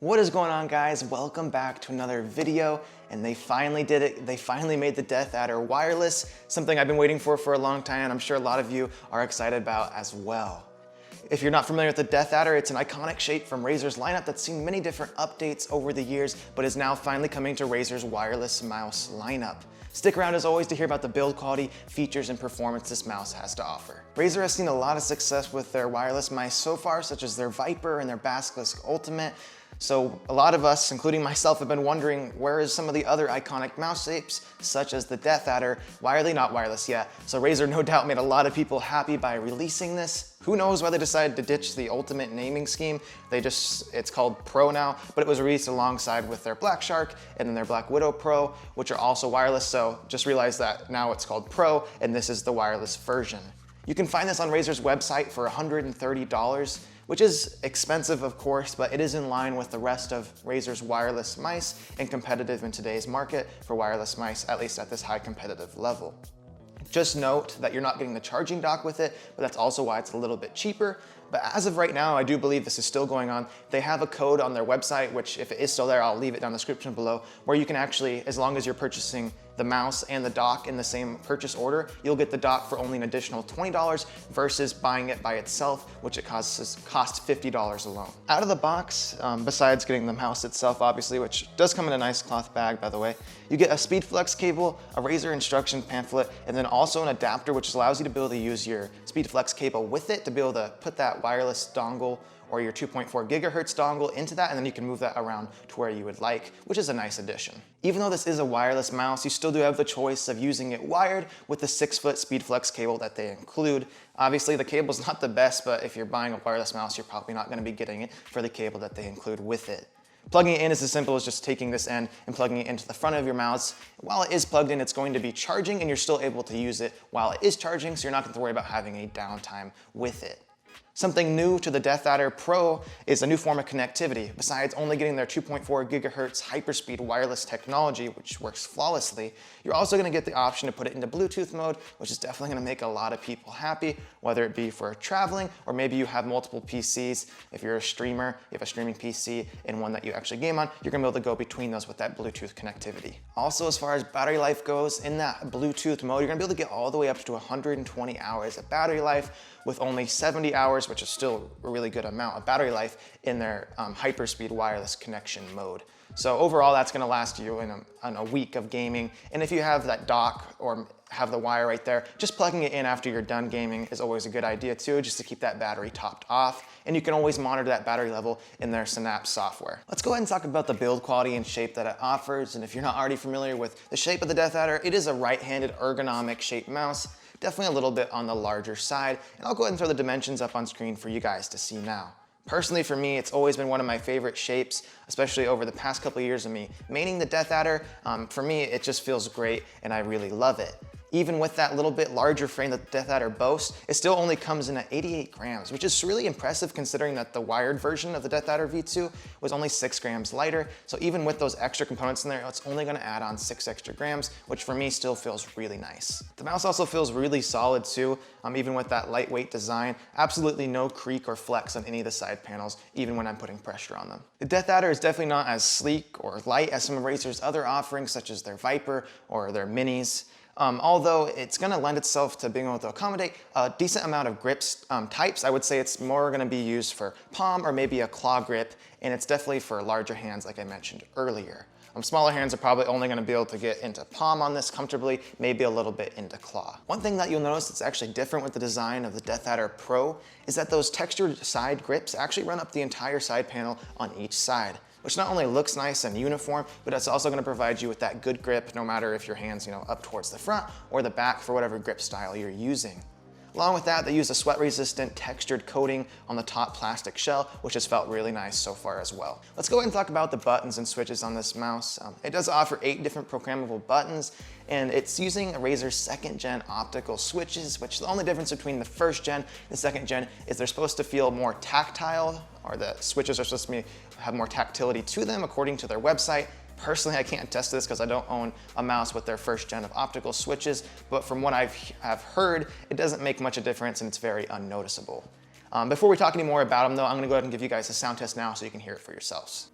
What is going on, guys? Welcome back to another video, and they finally did it. They finally made the Deathadder wireless, something I've been waiting for a long time, and I'm sure a lot of you are excited about as well. If you're not familiar with the Deathadder, it's an iconic shape from Razer's lineup that's seen many different updates over the years, but is now finally coming to Razer's wireless mouse lineup. Stick around as always to hear about the build quality, features, and performance this mouse has to offer. Razer has seen a lot of success with their wireless mice so far, such as their Viper and their Basilisk Ultimate. So a lot of us, including myself, have been wondering where is some of the other iconic mouse shapes, such as the Deathadder. Why are they not wireless yet? So Razer no doubt made a lot of people happy by releasing this. Who knows why they decided to ditch the Ultimate naming scheme. It's called Pro now, but it was released alongside with their Black Shark and then their Black Widow Pro, which are also wireless. So just realize that now it's called Pro and this is the wireless version. You can find this on Razer's website for $130, which is expensive, of course, but it is in line with the rest of Razer's wireless mice and competitive in today's market for wireless mice, at least at this high competitive level. Just note that you're not getting the charging dock with it, but that's also why it's a little bit cheaper. But as of right now, I do believe this is still going on. They have a code on their website, which if it is still there, I'll leave it down in the description below, where you can actually, as long as you're purchasing the mouse and the dock in the same purchase order, you'll get the dock for only an additional $20 versus buying it by itself, which it costs $50 alone. Out of the box, besides getting the mouse itself, obviously, which does come in a nice cloth bag, by the way, you get a SpeedFlex cable, a Razer instruction pamphlet, and then also an adapter, which allows you to be able to use your SpeedFlex cable with it to be able to put that wireless dongle or your 2.4 gigahertz dongle into that, and then you can move that around to where you would like, which is a nice addition. Even though this is a wireless mouse, you still do have the choice of using it wired with the 6-foot SpeedFlex cable that they include. Obviously, the cable's not the best, but if you're buying a wireless mouse, you're probably not gonna be getting it for the cable that they include with it. Plugging it in is as simple as just taking this end and plugging it into the front of your mouse. While it is plugged in, it's going to be charging, and you're still able to use it while it is charging, so you're not going to worry about having a downtime with it. Something new to the Deathadder Pro is a new form of connectivity. Besides only getting their 2.4 gigahertz hyperspeed wireless technology, which works flawlessly, you're also gonna get the option to put it into Bluetooth mode, which is definitely gonna make a lot of people happy, whether it be for traveling, or maybe you have multiple PCs. If you're a streamer, you have a streaming PC and one that you actually game on, you're gonna be able to go between those with that Bluetooth connectivity. Also, as far as battery life goes, in that Bluetooth mode, you're gonna be able to get all the way up to 120 hours of battery life with only 70 hours, which is still a really good amount of battery life in their hyperspeed wireless connection mode. So overall, that's gonna last you in a week of gaming. And if you have that dock or have the wire right there, just plugging it in after you're done gaming is always a good idea too, just to keep that battery topped off. And you can always monitor that battery level in their Synapse software. Let's go ahead and talk about the build quality and shape that it offers. And if you're not already familiar with the shape of the Deathadder, it is a right-handed ergonomic shaped mouse. Definitely a little bit on the larger side, and I'll go ahead and throw the dimensions up on screen for you guys to see now. Personally, for me, it's always been one of my favorite shapes, especially over the past couple of years of me maining the Deathadder. For me, it just feels great, and I really love it. Even with that little bit larger frame that the Deathadder boasts, it still only comes in at 88 grams, which is really impressive considering that the wired version of the Deathadder V2 was only 6 grams lighter. So even with those extra components in there, it's only gonna add on 6 extra grams, which for me still feels really nice. The mouse also feels really solid too, even with that lightweight design. Absolutely no creak or flex on any of the side panels, even when I'm putting pressure on them. The Deathadder is definitely not as sleek or light as some of Razer's other offerings, such as their Viper or their Minis. Although it's gonna lend itself to being able to accommodate a decent amount of grips types. I would say it's more gonna be used for palm or maybe a claw grip, and it's definitely for larger hands like I mentioned earlier. Smaller hands are probably only gonna be able to get into palm on this comfortably, maybe a little bit into claw. One thing that you'll notice that's actually different with the design of the Deathadder Pro is that those textured side grips actually run up the entire side panel on each side, which not only looks nice and uniform, but it's also gonna provide you with that good grip no matter if your hand's up towards the front or the back for whatever grip style you're using. Along with that, they use a sweat-resistant textured coating on the top plastic shell, which has felt really nice so far as well. Let's go ahead and talk about the buttons and switches on this mouse. It does offer 8 different programmable buttons, and it's using Razer's 2nd gen optical switches, which the only difference between the 1st gen and 2nd gen is they're supposed to feel more tactile, or the switches are supposed to have more tactility to them according to their website. Personally, I can't test this because I don't own a mouse with their 1st gen of optical switches, but from what I've heard, it doesn't make much of a difference and it's very unnoticeable. Before we talk any more about them though, I'm gonna go ahead and give you guys a sound test now so you can hear it for yourselves.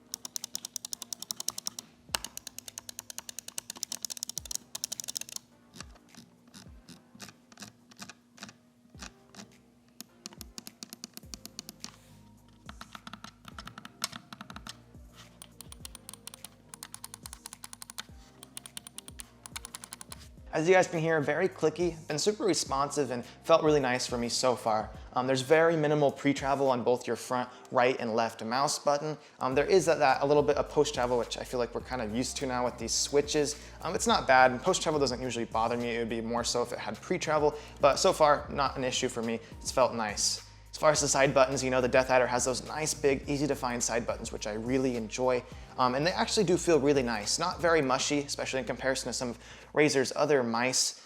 As you guys can hear, very clicky, been super responsive and felt really nice for me so far. There's very minimal pre-travel on both your front, right, and left mouse button. There is a little bit of post-travel, which I feel like we're kind of used to now with these switches. It's not bad. Post-travel doesn't usually bother me. It would be more so if it had pre-travel, but so far, not an issue for me. It's felt nice. As far as the side buttons, you know, the Deathadder has those nice, big, easy to find side buttons, which I really enjoy. And they actually do feel really nice. Not very mushy, especially in comparison to some of Razer's other mice.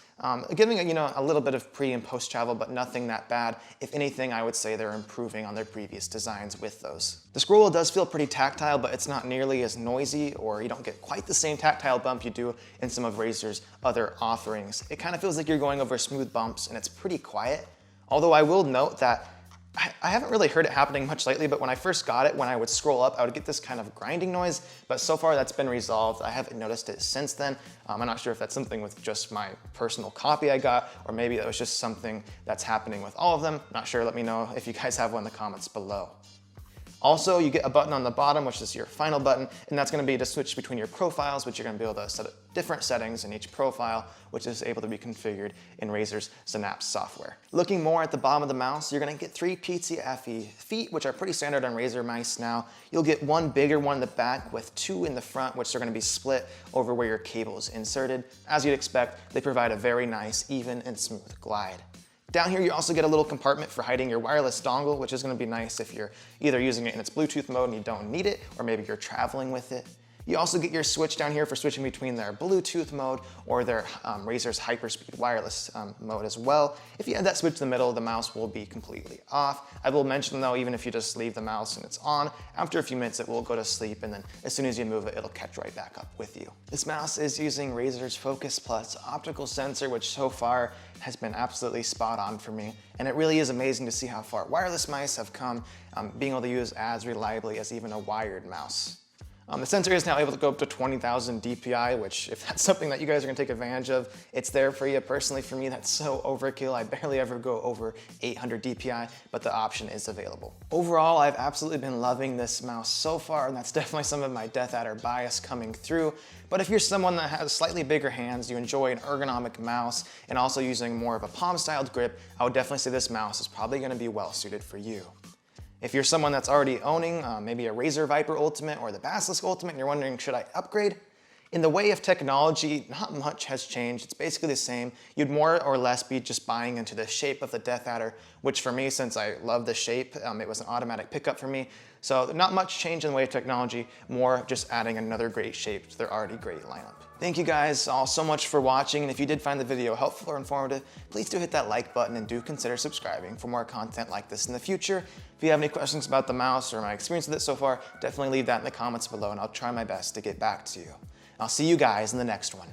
Giving a little bit of pre and post travel, but nothing that bad. If anything, I would say they're improving on their previous designs with those. The scroll wheel does feel pretty tactile, but it's not nearly as noisy, or you don't get quite the same tactile bump you do in some of Razer's other offerings. It kind of feels like you're going over smooth bumps, and it's pretty quiet. Although I will note that I haven't really heard it happening much lately, but when I first got it, when I would scroll up, I would get this kind of grinding noise, but so far that's been resolved. I haven't noticed it since then. I'm not sure if that's something with just my personal copy I got, or maybe that was just something that's happening with all of them. Not sure, let me know if you guys have one in the comments below. Also, you get a button on the bottom, which is your final button, and that's gonna be to switch between your profiles, which you're gonna be able to set different settings in each profile, which is able to be configured in Razer's Synapse software. Looking more at the bottom of the mouse, you're gonna get 3 PTFE feet, which are pretty standard on Razer mice now. You'll get one bigger one in the back with 2 in the front, which are gonna be split over where your cable is inserted. As you'd expect, they provide a very nice, even and smooth glide. Down here, you also get a little compartment for hiding your wireless dongle, which is gonna be nice if you're either using it in its Bluetooth mode and you don't need it, or maybe you're traveling with it. You also get your switch down here for switching between their Bluetooth mode or their Razer's hyperspeed wireless mode as well. If you add that switch in the middle, the mouse will be completely off. I will mention though, even if you just leave the mouse and it's on, after a few minutes it will go to sleep, and then as soon as you move it, it'll catch right back up with you. This mouse is using Razer's Focus Plus optical sensor, which so far has been absolutely spot on for me. And it really is amazing to see how far wireless mice have come, being able to use as reliably as even a wired mouse. The sensor is now able to go up to 20,000 DPI, which if that's something that you guys are gonna take advantage of, it's there for you. Personally, for me, that's so overkill. I barely ever go over 800 DPI, but the option is available. Overall, I've absolutely been loving this mouse so far, and that's definitely some of my Deathadder bias coming through. But if you're someone that has slightly bigger hands, you enjoy an ergonomic mouse, and also using more of a palm-styled grip, I would definitely say this mouse is probably gonna be well suited for you. If you're someone that's already owning maybe a Razer Viper Ultimate or the Basilisk Ultimate and you're wondering, should I upgrade? In the way of technology, not much has changed. It's basically the same. You'd more or less be just buying into the shape of the Deathadder, which for me, since I love the shape, it was an automatic pickup for me. So not much change in the way of technology, more just adding another great shape to their already great lineup. Thank you guys all so much for watching, and if you did find the video helpful or informative, please do hit that like button and do consider subscribing for more content like this in the future. If you have any questions about the mouse or my experience with it so far, definitely leave that in the comments below and I'll try my best to get back to you. I'll see you guys in the next one.